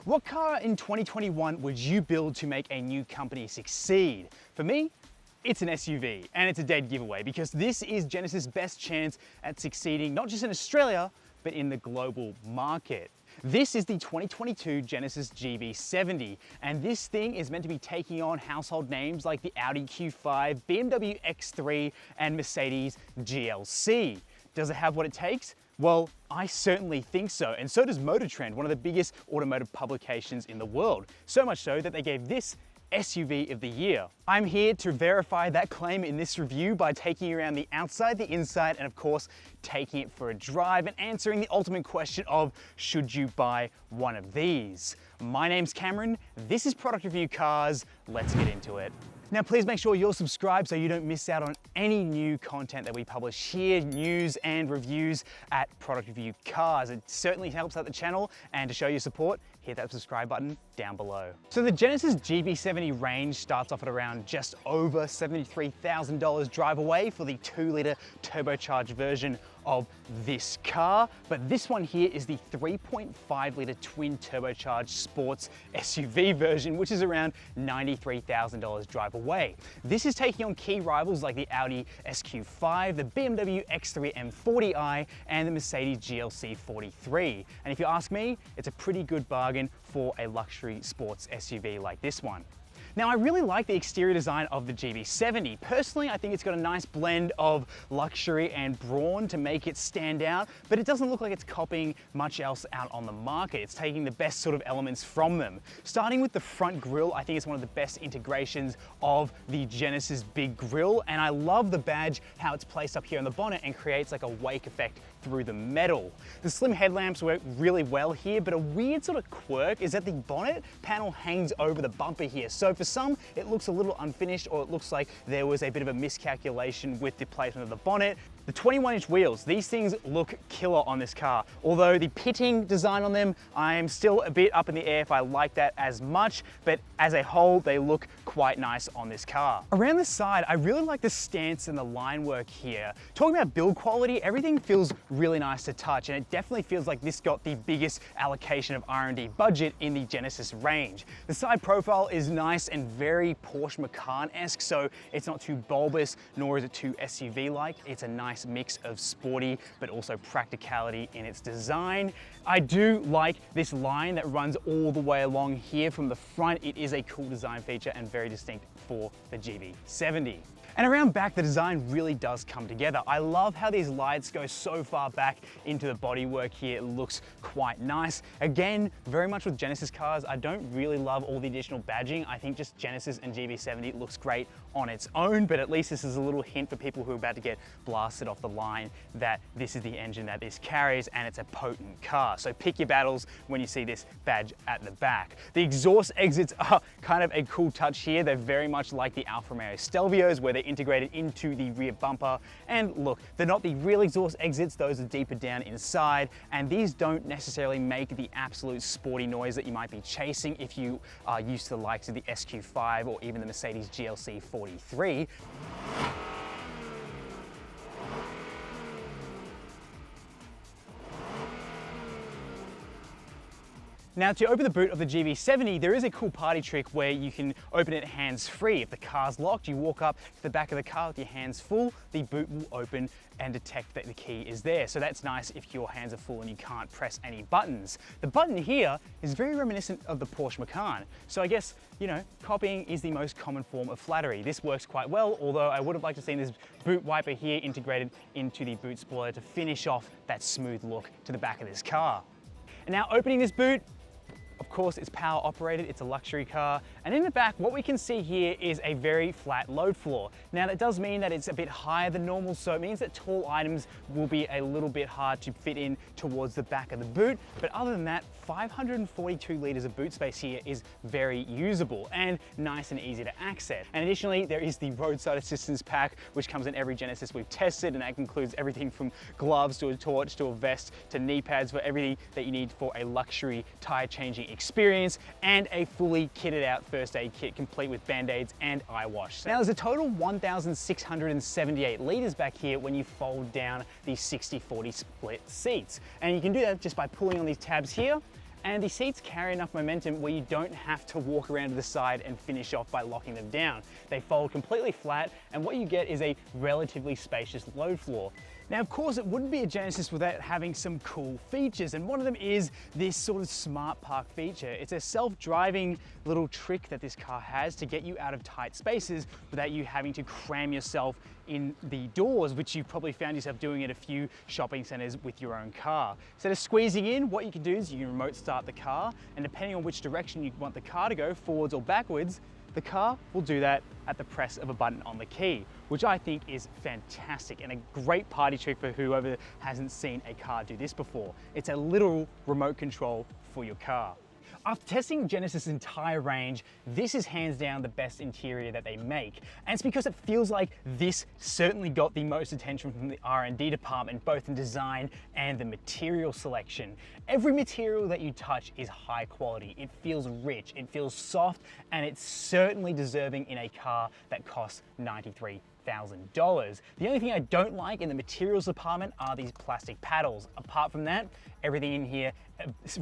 What car in 2021 would you build to make a new company succeed? For me, it's an SUV, and it's a dead giveaway because this is Genesis' best chance at succeeding not just in Australia, but in the global market. This is the 2022 Genesis GV70, and this thing is meant to be taking on household names like the Audi Q5, BMW X3, and Mercedes GLC. Does it have what it takes? Well, I certainly think so, and so does Motortrend, one of the biggest automotive publications in the world. So much so that they gave this SUV of the year. I'm here to verify that claim in this review by taking you around the outside, the inside, and of course, taking it for a drive and answering the ultimate question of, should you buy one of these? My name's Cameron, this is Product Review Cars, let's get into it. Now, please make sure you're subscribed so you don't miss out on any new content that we publish here, news and reviews at Product Review Cars. It certainly helps out the channel, and to show your support, hit that subscribe button down below. So the Genesis GV70 range starts off at around just over $73,000 drive away for the 2-litre turbocharged version of this car, but this one here is the 3.5-litre twin turbocharged sports SUV version, which is around $93,000 drive away. This is taking on key rivals like the Audi SQ5, the BMW X3 M40i, and the Mercedes GLC 43. And if you ask me, it's a pretty good bargain for a luxury sports SUV like this one. Now, I really like the exterior design of the GV70. Personally, I think it's got a nice blend of luxury and brawn to make it stand out, but it doesn't look like it's copying much else out on the market. It's taking the best sort of elements from them. Starting with the front grille, I think it's one of the best integrations of the Genesis big grille, and I love the badge, how it's placed up here on the bonnet and creates like a wake effect through the metal. The slim headlamps work really well here, but a weird sort of quirk is that the bonnet panel hangs over the bumper here. So for some, it looks a little unfinished, or it looks like there was a bit of a miscalculation with the placement of the bonnet. The 21-inch wheels, these things look killer on this car. Although the pitting design on them, I am still a bit up in the air if I like that as much, but as a whole, they look quite nice on this car. Around the side, I really like the stance and the line work here. Talking about build quality, everything feels really nice to touch, and it definitely feels like this got the biggest allocation of R&D budget in the Genesis range. The side profile is nice and very Porsche Macan-esque, so it's not too bulbous, nor is it too SUV-like. It's a nice mix of sporty but also practicality in its design. I do like this line that runs all the way along here from the front. It is a cool design feature and very distinct for the GV70. And around back, the design really does come together. I love how these lights go so far back into the bodywork here. It looks quite nice. Again, very much with Genesis cars, I don't really love all the additional badging. I think just Genesis and GV70 looks great on its own, but at least this is a little hint for people who are about to get blasted off the line that this is the engine that this carries, and it's a potent car. So pick your battles when you see this badge at the back. The exhaust exits are kind of a cool touch here. They're very much like the Alfa Romeo Stelvios, where they're integrated into the rear bumper. And look, they're not the real exhaust exits, those are deeper down inside, and these don't necessarily make the absolute sporty noise that you might be chasing if you are used to the likes of the SQ5 or even the Mercedes GLC 43. Now, to open the boot of the GV70, there is a cool party trick where you can open it hands-free. If the car's locked, you walk up to the back of the car with your hands full, the boot will open and detect that the key is there. So that's nice if your hands are full and you can't press any buttons. The button here is very reminiscent of the Porsche Macan. So I guess, you know, copying is the most common form of flattery. This works quite well, although I would have liked to see this boot wiper here integrated into the boot spoiler to finish off that smooth look to the back of this car. And now opening this boot, of course, it's power operated, it's a luxury car. And in the back, what we can see here is a very flat load floor. Now that does mean that it's a bit higher than normal, so it means that tall items will be a little bit hard to fit in towards the back of the boot. But other than that, 542 litres of boot space here is very usable and nice and easy to access. And additionally, there is the roadside assistance pack, which comes in every Genesis we've tested, and that includes everything from gloves to a torch to a vest to knee pads, for everything that you need for a luxury tire changing experience, and a fully kitted out first aid kit complete with band-aids and eye wash. Now there's a total 1,678 litres back here when you fold down the 60-40 split seats. And you can do that just by pulling on these tabs here, And the seats carry enough momentum where you don't have to walk around to the side and finish off by locking them down. They fold completely flat, and what you get is a relatively spacious load floor. Now, of course, it wouldn't be a Genesis without having some cool features, and one of them is this sort of smart park feature. It's a self-driving little trick that this car has to get you out of tight spaces without you having to cram yourself in the doors, which you've probably found yourself doing at a few shopping centers with your own car. Instead of squeezing in, what you can do is you can remote start the car, and depending on which direction you want the car to go, forwards or backwards, the car will do that at the press of a button on the key, which I think is fantastic and a great party trick for whoever hasn't seen a car do this before. It's a literal remote control for your car. After testing Genesis' entire range, this is hands down the best interior that they make. And it's because it feels like this certainly got the most attention from the R&D department, both in design and the material selection. Every material that you touch is high quality. It feels rich, it feels soft, and it's certainly deserving in a car that costs $93,000. The only thing I don't like in the materials department are these plastic paddles. Apart from that, everything in here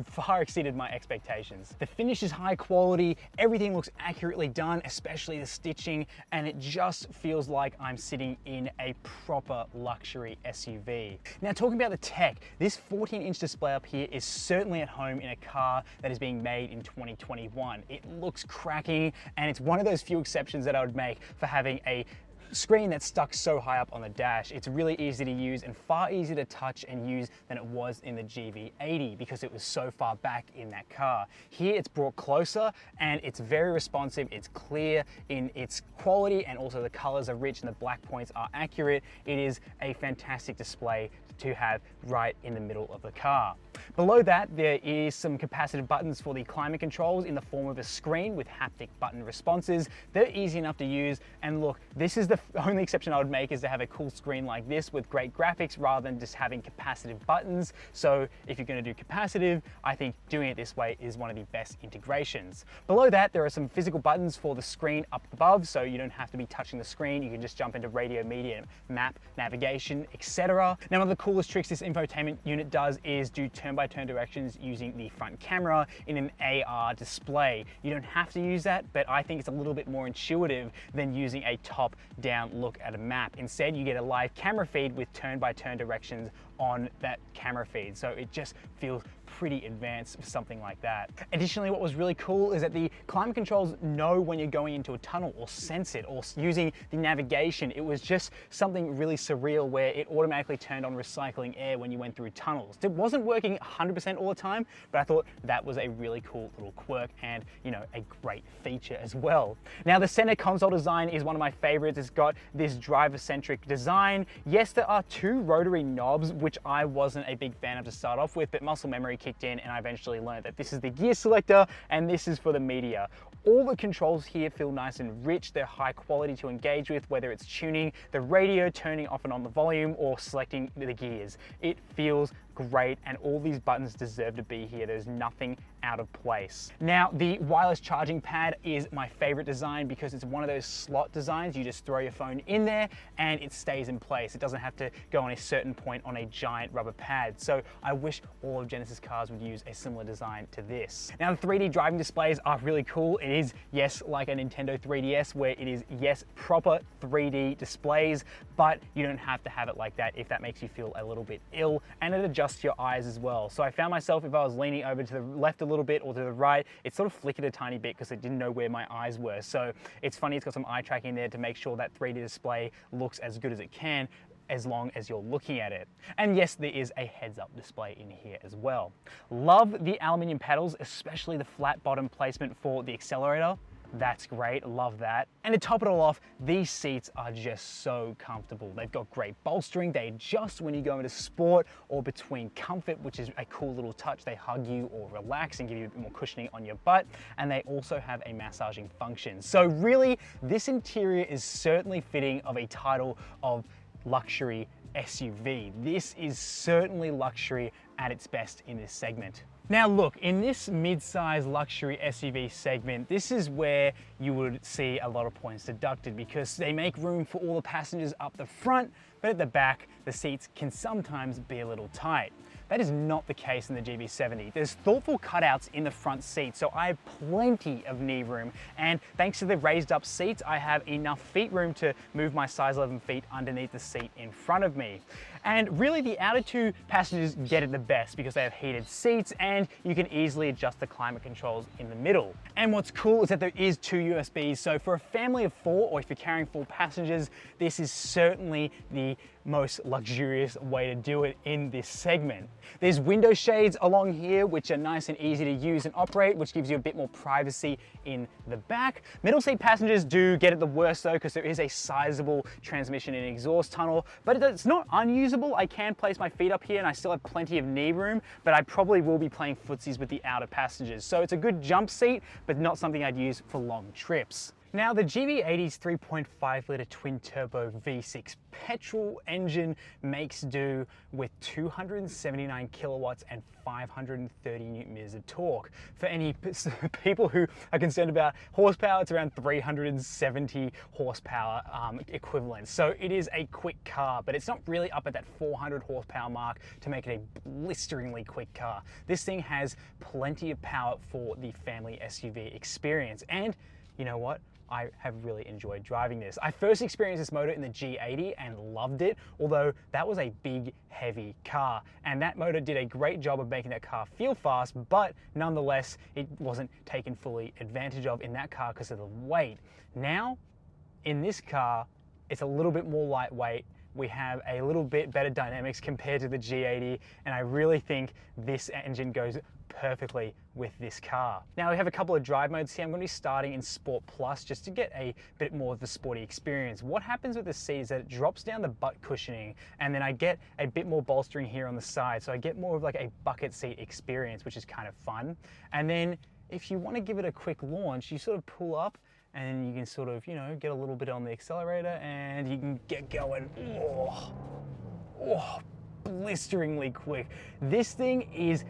far exceeded my expectations. The finish is high quality, everything looks accurately done, especially the stitching, and it just feels like I'm sitting in a proper luxury SUV. Now, talking about the tech, this 14-inch display up here is certainly at home in a car that is being made in 2021. It looks cracking, and it's one of those few exceptions that I would make for having a screen that's stuck so high up on the dash. It's really easy to use and far easier to touch and use than it was in the GV80 because it was so far back in that car. Here it's brought closer and it's very responsive, it's clear in its quality, and also the colors are rich and the black points are accurate. It is a fantastic display to have right in the middle of the car. Below that, there is some capacitive buttons for the climate controls in the form of a screen with haptic button responses. They're easy enough to use, and look, this is the only exception I would make, is to have a cool screen like this with great graphics rather than just having capacitive buttons. So if you're going to do capacitive, I think doing it this way is one of the best integrations. Below that, there are some physical buttons for the screen up above, so you don't have to be touching the screen. You can just jump into radio, media, map, navigation, etc. Now, one of the coolest tricks this infotainment unit does is do turn-by-turn directions using the front camera in an AR display. You don't have to use that, but I think it's a little bit more intuitive than using a top-down look at a map. Instead, you get a live camera feed with turn-by-turn directions on that camera feed. So it just feels pretty advanced for something like that. Additionally, what was really cool is that the climate controls know when you're going into a tunnel or sense it, or using the navigation. It was just something really surreal where it automatically turned on recycling air when you went through tunnels. It wasn't working 100% all the time, but I thought that was a really cool little quirk and, you know, a great feature as well. Now, the center console design is one of my favorites. It's got this driver-centric design. Yes, there are two rotary knobs, which I wasn't a big fan of to start off with, but muscle memory kicked in and I eventually learned that this is the gear selector and this is for the media. All the controls here feel nice and rich. They're high quality to engage with, whether it's tuning the radio, turning off and on the volume, or selecting the gears. It feels great, and all these buttons deserve to be here. There's nothing out of place. Now, the wireless charging pad is my favorite design because it's one of those slot designs. You just throw your phone in there and it stays in place. It doesn't have to go on a certain point on a giant rubber pad. So I wish all of Genesis cars would use a similar design to this. Now, the 3D driving displays are really cool. It is, yes, like a Nintendo 3DS, where it is, yes, proper 3D displays, but you don't have to have it like that if that makes you feel a little bit ill, and it adjusts your eyes as well. So I found myself, if I was leaning over to the left a little bit or to the right, it sort of flickered a tiny bit because it didn't know where my eyes were. So it's funny, it's got some eye tracking there to make sure that 3D display looks as good as it can, as long as you're looking at it. And yes, there is a heads-up display in here as well. Love the aluminium pedals, especially the flat bottom placement for the accelerator. That's great, love that. And to top it all off, these seats are just so comfortable. They've got great bolstering, they adjust when you go into sport or between comfort, which is a cool little touch. They hug you or relax and give you a bit more cushioning on your butt. And they also have a massaging function. So really, this interior is certainly fitting of a title of luxury SUV. This is certainly luxury at its best in this segment. Now look, in this mid-size luxury SUV segment, this is where you would see a lot of points deducted because they make room for all the passengers up the front, but at the back, the seats can sometimes be a little tight. That is not the case in the GV70. There's thoughtful cutouts in the front seat, so I have plenty of knee room, and thanks to the raised up seats, I have enough feet room to move my size 11 feet underneath the seat in front of me. And really the outer two passengers get it the best because they have heated seats and you can easily adjust the climate controls in the middle. And what's cool is that there is 2 USBs, so for a family of 4 or if you're carrying 4 passengers, this is certainly the most luxurious way to do it in this segment. There's window shades along here which are nice and easy to use and operate, which gives you a bit more privacy in the back. Middle seat passengers do get it the worst though, because there is a sizable transmission and exhaust tunnel, but it's not unusable. I can place my feet up here and I still have plenty of knee room, but I probably will be playing footsies with the outer passengers. So it's a good jump seat, but not something I'd use for long trips. Now the GV80's 3.5 litre twin turbo V6 petrol engine makes do with 279 kilowatts and 530 newton meters of torque. For any people who are concerned about horsepower, it's around 370 horsepower equivalent. So it is a quick car, but it's not really up at that 400 horsepower mark to make it a blisteringly quick car. This thing has plenty of power for the family SUV experience, and you know what? I have really enjoyed driving this. I first experienced this motor in the G80 and loved it, although that was a big, heavy car. And that motor did a great job of making that car feel fast, but nonetheless, it wasn't taken fully advantage of in that car because of the weight. Now, in this car, it's a little bit more lightweight. We have a little bit better dynamics compared to the G80, and I really think this engine goes perfectly with this car. Now we have a couple of drive modes here. I'm going to be starting in Sport Plus just to get a bit more of the sporty experience. What happens with the seat is that it drops down the butt cushioning, and then I get a bit more bolstering here on the side, so I get more of like a bucket seat experience, which is kind of fun. And then if you want to give it a quick launch, you sort of pull up and you can sort of, you know, get a little bit on the accelerator and you can get going. Oh, blisteringly quick. This thing is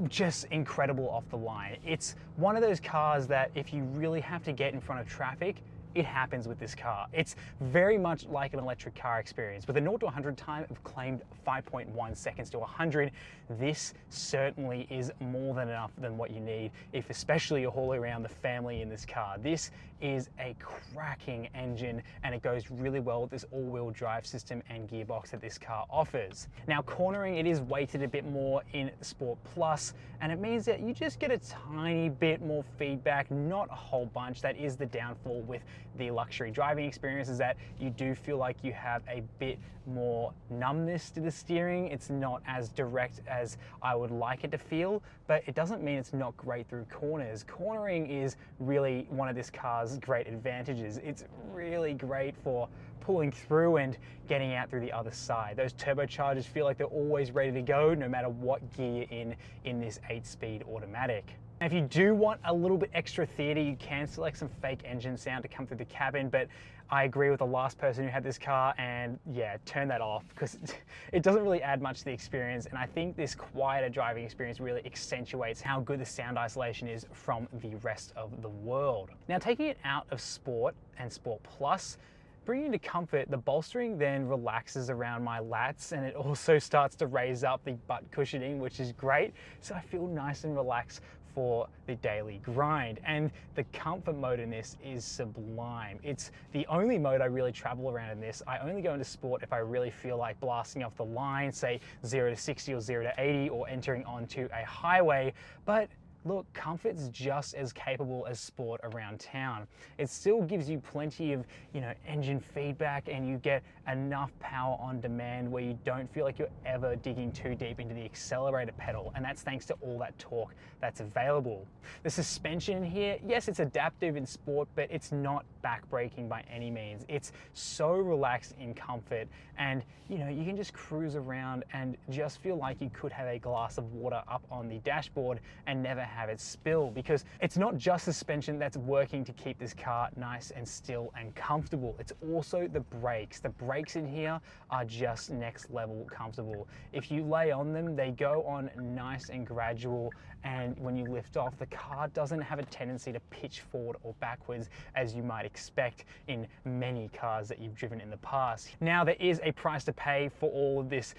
just incredible off the line. It's one of those cars that if you really have to get in front of traffic, it happens with this car. It's very much like an electric car experience. With a 0 to 100 time of claimed 5.1 seconds to 100, this certainly is more than enough than what you need, if especially you're hauling around the family in this car. This is a cracking engine and it goes really well with this all-wheel drive system and gearbox that this car offers. Now cornering, it is weighted a bit more in Sport Plus, and it means that you just get a tiny bit more feedback, not a whole bunch. That is the downfall with the luxury driving experience, is that you do feel like you have a bit more numbness to the steering. It's not as direct as I would like it to feel, but it doesn't mean it's not great through corners. Cornering is really one of this car's great advantages. It's really great for pulling through and getting out through the other side. Those turbochargers feel like they're always ready to go no matter what gear you're in this 8-speed automatic. If you do want a little bit extra theatre, you can select some fake engine sound to come through the cabin, but I agree with the last person who had this car, and yeah, turn that off because it doesn't really add much to the experience, and I think this quieter driving experience really accentuates how good the sound isolation is from the rest of the world. Now, taking it out of Sport and Sport Plus, bringing it to comfort, the bolstering then relaxes around my lats, and it also starts to raise up the butt cushioning, which is great, so I feel nice and relaxed for the daily grind. And the comfort mode in this is sublime. It's the only mode I really travel around in this. I only go into Sport if I really feel like blasting off the line, say 0 to 60 or 0 to 80, or entering onto a highway, but look, comfort's just as capable as Sport around town. It still gives you plenty of, engine feedback, and you get enough power on demand where you don't feel like you're ever digging too deep into the accelerator pedal, and that's thanks to all that torque that's available. The suspension here, yes, it's adaptive in Sport, but it's not backbreaking by any means. It's so relaxed in comfort, and you can just cruise around and just feel like you could have a glass of water up on the dashboard and never have it spill, because it's not just suspension that's working to keep this car nice and still and comfortable. It's also the brakes. The brakes in here are just next level comfortable. If you lay on them, they go on nice and gradual, and when you lift off, the car doesn't have a tendency to pitch forward or backwards as you might expect in many cars that you've driven in the past. Now, there is a price to pay for all of this,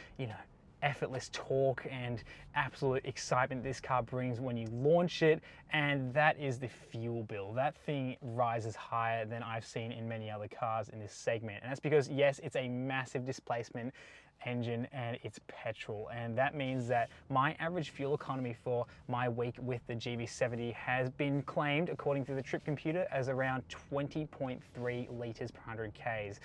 effortless torque and absolute excitement this car brings when you launch it, and that is the fuel bill. That thing rises higher than I've seen in many other cars in this segment, and that's because, yes, it's a massive displacement engine and it's petrol, and that means that my average fuel economy for my week with the GV70 has been claimed, according to the trip computer, as around 20.3 litres per 100 Ks.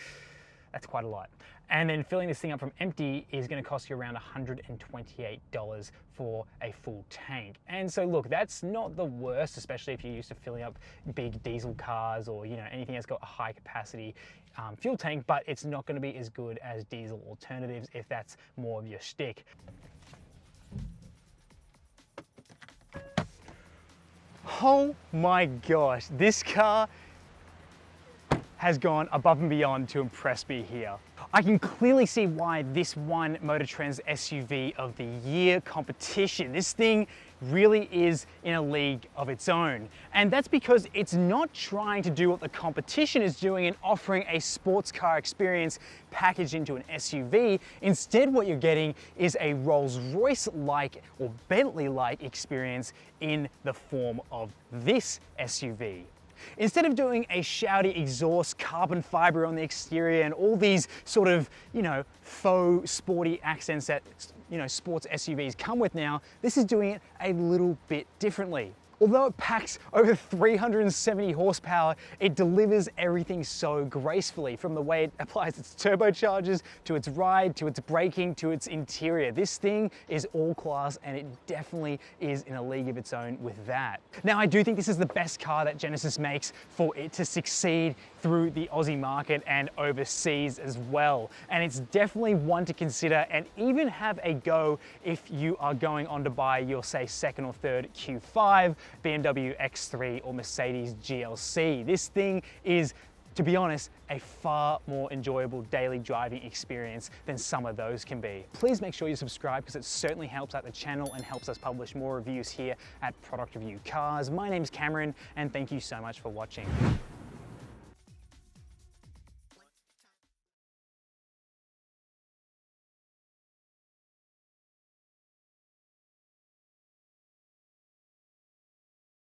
That's quite a lot. And then filling this thing up from empty is going to cost you around $128 for a full tank. And so look, that's not the worst, especially if you're used to filling up big diesel cars or, you know, anything that's got a high capacity fuel tank, but it's not going to be as good as diesel alternatives if that's more of your shtick. Oh my gosh, this car has gone above and beyond to impress me here. I can clearly see why this won Motortrend's SUV of the Year competition. This thing really is in a league of its own. And that's because it's not trying to do what the competition is doing and offering a sports car experience packaged into an SUV. Instead, what you're getting is a Rolls-Royce-like or Bentley-like experience in the form of this SUV. Instead of doing a shouty exhaust, carbon fiber on the exterior and all these sort of, you know, faux sporty accents that, you know, sports SUVs come with now, this is doing it a little bit differently. Although it packs over 370 horsepower, it delivers everything so gracefully, from the way it applies its turbochargers, to its ride, to its braking, to its interior. This thing is all class, and it definitely is in a league of its own with that. Now, I do think this is the best car that Genesis makes for it to succeed through the Aussie market and overseas as well. And it's definitely one to consider and even have a go if you are going on to buy your, say, second or third Q5, BMW X3 or Mercedes GLC. This thing is, to be honest, a far more enjoyable daily driving experience than some of those can be. Please make sure you subscribe, because it certainly helps out the channel and helps us publish more reviews here at Product Review Cars. My name's Cameron, and thank you so much for watching.